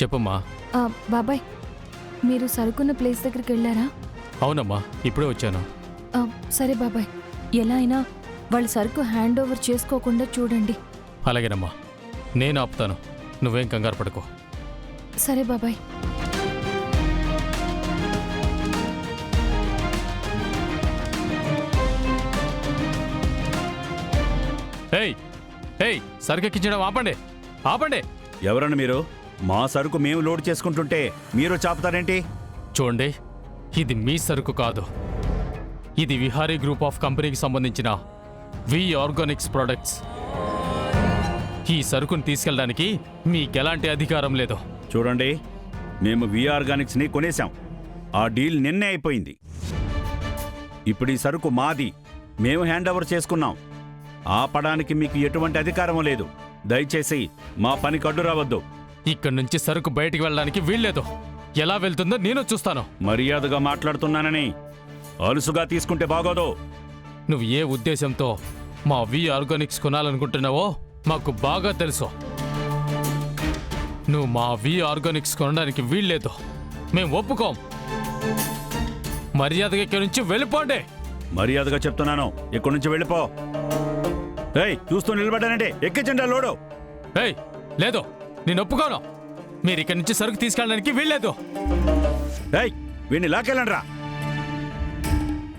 చెప్పమ్మా. బాబాయ్, మీరు సరుకున్న ప్లేస్ దగ్గరికి వెళ్ళారా? అవునమ్మా, ఇప్పుడే వచ్చాను. సరే బాబాయ్, ఎలా అయినా వాళ్ళ సరుకు హ్యాండ్ ఓవర్ చేసుకోకుండా చూడండి. అలాగేనమ్మా, నేను ఆపుతాను, నువ్వేం కంగారు పడుకో. సరే బాబాయ్. ఏయ్ ఏయ్, సరుకు ఎక్కించడం ఆపండి, ఆపండి. ఎవరన్నా మీరు? మా సరుకు మేము లోడ్ చేసుకుంటుంటే మీరు చాపుతారేంటి? చూడండి, ఇది మీ సరుకు కాదు, ఇది విహారీ గ్రూప్ ఆఫ్ కంపెనీకి సంబంధించిన వి ఆర్గానిక్స్ ప్రొడక్ట్స్. ఈ సరుకుని తీసుకెళ్ళడానికి మీకెలాంటి అధికారం లేదు. చూడండి, మేము వి ఆర్గానిక్స్ని కొనేశాం. ఆ డీల్ నిన్నే అయిపోయింది. ఇప్పుడు ఈ సరుకు మాది, మేము హ్యాండ్ ఓవర్ చేసుకున్నాం. ఆపడానికి మీకు ఎటువంటి అధికారం లేదు. దయచేసి మా పనికి అడ్డు రావద్దు. ఇక్కడి నుంచి సరుకు బయటికి వెళ్ళడానికి వీల్లేదు. ఎలా వెళ్తుందో నేను చూస్తాను. మర్యాదగా మాట్లాడుతున్నానని అలుసుగా తీసుకుంటే బాగోదు. నువ్వు ఏ ఉద్దేశంతో మా వి ఆర్గానిక్స్ కొనాలనుకుంటున్నావో మాకు బాగా తెలుసు. నువ్వు మా వి ఆర్గానిక్స్ కొనడానికి వీల్లేదు, మేం ఒప్పుకోం. మర్యాదగా ఇక్కడి నుంచి వెళ్ళిపోండి. మర్యాదగా చెప్తున్నాను, ఇక్కడి నుంచి వెళ్ళిపో. ఏయ్, చూస్తూ నిలబడ్డానంటే ఎక్కించండి లోడు. ఏయ్, లేదు, నేను ఒప్పుకోను. మీరు ఇక్కడి నుంచి సరుకు తీసుకెళ్ళడానికి వీల్లేదు. ఏయ్, వీడిని లాకెళ్ళండి రా.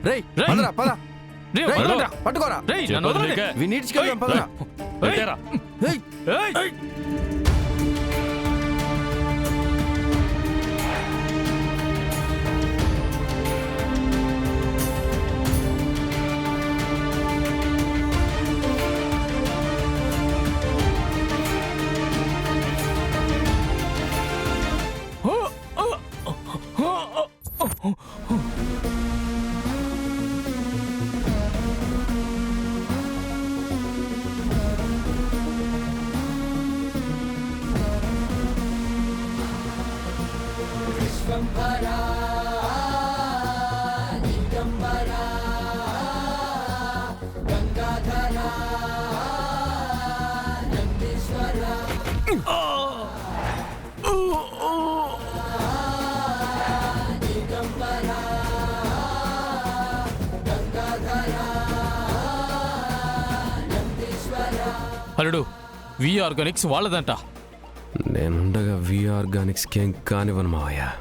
రేయ్, రేయ్. పదరా, పద. రేయ్, రేయ్, వదలండి. పట్టుకోరా. రేయ్, నన్ను వదలండి. We need to get పదరా. వదిలేరా. ఏయ్, ఏయ్. అల్లుడు, వి ఆర్గానిక్స్ వాళ్ళదంట. నేనుండగా వి ఆర్గానిక్స్కి ఏం కానివ్వను మావయ్య.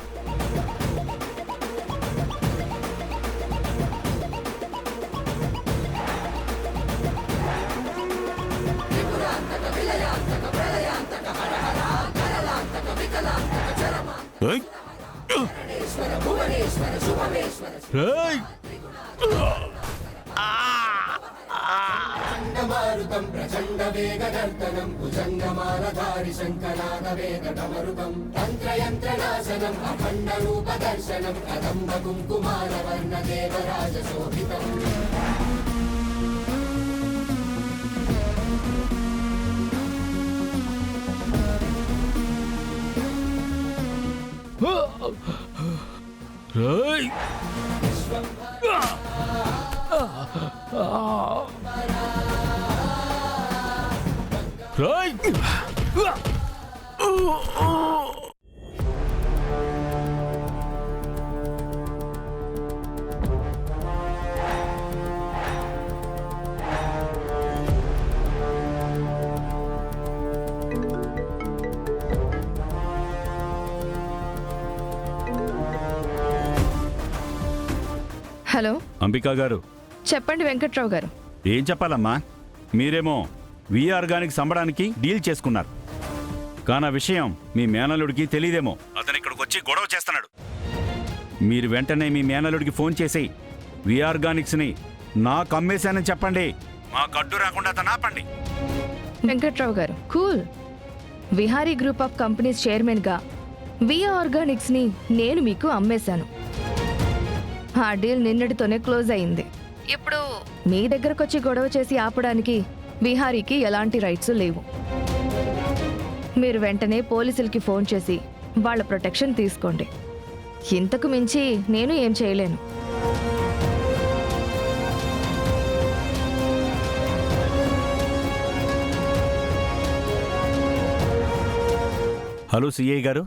మారుతం ప్రచండ వేగదర్తనం భుజంగమాలధారి శంకరానవేదమరుతం తంత్రయంత్రనాశనం అఖండ రూప దర్శనం కదంబ కుంకుమార వర్ణ దేవరాజ శోభితం. హలో, అంబికా గారు. చెప్పండి వెంకట్రావు గారు. ఏం చెప్పాలమ్మా, మీరేమో వి ఆర్గానిక్స్ అమ్మడానికి డీల్ చేసుకున్నారు. కానా విషయం మీ మేనల్లుడికి తెలియదేమో. అతను ఇక్కడికి వచ్చి గొడవ చేస్తున్నాడు. మీరు వెంటనే మీ మేనల్లుడికి ఫోన్ చేసి వి ఆర్గానిక్స్ని నాకు అమ్మేశానని చెప్పండి. మాకు అడ్డు రాకుండా అతను ఆపండి. వెంకట్రావు గారు, cool. Vihari group of companies చైర్మన్గా వి ఆర్గానిక్స్ని నేను మీకు అమ్మేశాను. ఆ డీల్ నిన్నటితోనే క్లోజ్ అయింది. ఇప్పుడు మీ దగ్గరకు వచ్చి గొడవ చేసి ఆపడానికి విహారీకి ఎలాంటి రైట్స్ లేవు. మీరు వెంటనే పోలీసులకి ఫోన్ చేసి వాళ్ళ ప్రొటెక్షన్ తీసుకోండి. ఇంతకు మించి నేను ఏం చేయలేను. హలో సిఐ గారు.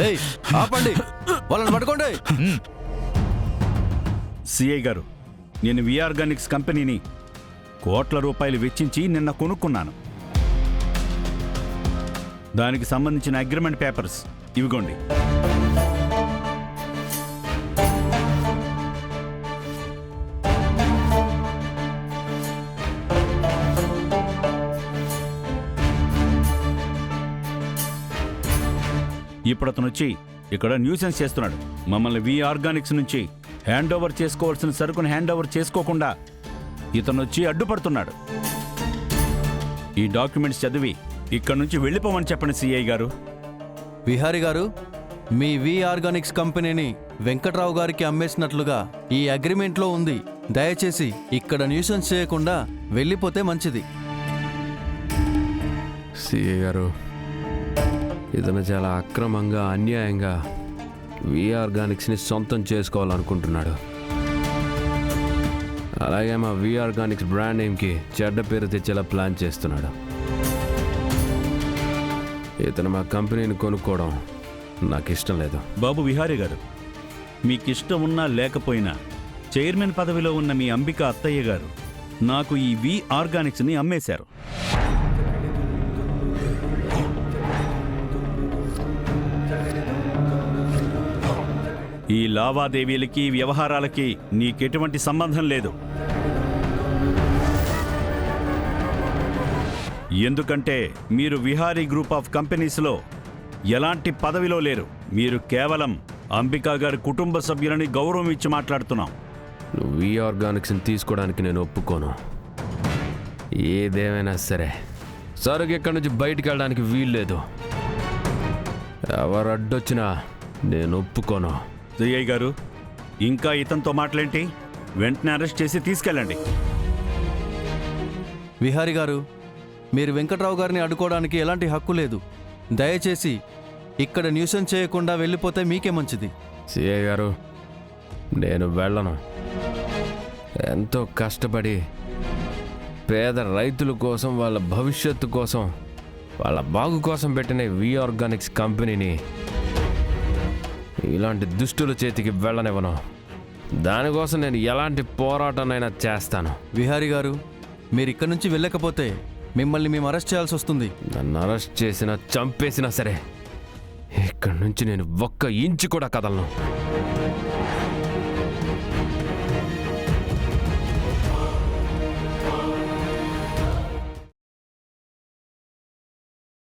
ఏయ్, ఆపండి, వాళ్ళని పట్టుకోండి. సిఐ గారు, నేను వి ఆర్గానిక్స్ కంపెనీని కోట్ల రూపాయలు వెచ్చించి నిన్న కొనుక్కున్నాను. దానికి సంబంధించిన అగ్రిమెంట్ పేపర్స్ ఇవిగోండి. ఇప్పుడు అతను వచ్చి ఇక్కడ న్యూసెన్స్ చేస్తున్నాడు. మమ్మల్ని వి ఆర్గానిక్స్ నుంచి హ్యాండ్ ఓవర్ చేసుకోవాల్సిన సరుకును హ్యాండ్ ఓవర్ చేసుకోకుండా ఇతను వచ్చి అడ్డుపడుతున్నాడు. ఈ డాక్యుమెంట్స్ చదివి ఇక్కడ నుంచి వెళ్ళిపోమని చెప్పండి సిఐ గారు. విహారీ గారు, మీ వి ఆర్గానిక్స్ కంపెనీని వెంకట్రావు గారికి అమ్మేసినట్లుగా ఈ అగ్రిమెంట్లో ఉంది. దయచేసి ఇక్కడ న్యూసెన్స్ చేయకుండా వెళ్ళిపోతే మంచిది. సిఏ గారు, ఇతను చాలా అక్రమంగా అన్యాయంగా వి ఆర్గానిక్స్ని సొంతం చేసుకోవాలనుకుంటున్నాడు. అలాగే మా వి ఆర్గానిక్స్ బ్రాండ్ నేమ్కి చెడ్డ పేరు తెచ్చేలా ప్లాన్ చేస్తున్నాడు. ఇతను మా కంపెనీని కొనుక్కోవడం నాకు ఇష్టం లేదు. బాబు విహారీ గారు, మీకు ఇష్టం ఉన్నా లేకపోయినా చైర్మన్ పదవిలో ఉన్న మీ అంబిక అత్తయ్య గారు నాకు ఈ వి ఆర్గానిక్స్ని అమ్మేశారు. ఈ లావాదేవీలకి వ్యవహారాలకి నీకెటువంటి సంబంధం లేదు. ఎందుకంటే మీరు విహారీ గ్రూప్ ఆఫ్ కంపెనీస్లో ఎలాంటి పదవిలో లేరు. మీరు కేవలం అంబికా గారి కుటుంబ సభ్యులని గౌరవం ఇచ్చి మాట్లాడుతున్నాం. నువ్వు వి ఆర్గానిక్స్ని తీసుకోవడానికి నేను ఒప్పుకోను. ఏదేమైనా సరే సరుకు ఇక్కడి నుంచి బయటికి వెళ్ళడానికి వీల్లేదు. ఎవరు అడ్డొచ్చినా నేను ఒప్పుకోను. సిఐ గారు, ఇంకా ఇతనితో మాట్లాడి వెంటనే అరెస్ట్ చేసి తీసుకెళ్ళండి. విహారీ గారు, మీరు వెంకట్రావు గారిని అడ్డుకోవడానికి ఎలాంటి హక్కు లేదు. దయచేసి ఇక్కడ న్యూసెన్స్ చేయకుండా వెళ్ళిపోతే మీకే మంచిది. సిఐ గారు, నేను వెళ్ళను. ఎంతో కష్టపడి పేద రైతుల కోసం, వాళ్ళ భవిష్యత్తు కోసం, వాళ్ళ బాగు కోసం పెట్టిన వి ఆర్గానిక్స్ కంపెనీని ఇలాంటి దుష్టుల చేతికి వెళ్ళనివ్వను. దానికోసం నేను ఎలాంటి పోరాటానైనా చేస్తాను. విహారీ గారు, మీరు ఇక్కడి నుంచి వెళ్ళకపోతే మిమ్మల్ని మేము అరెస్ట్ చేయాల్సి వస్తుంది. నన్ను అరెస్ట్ చేసినా చంపేసినా సరే ఇక్కడి నుంచి నేను ఒక్క ఇంచు కూడా కదలను.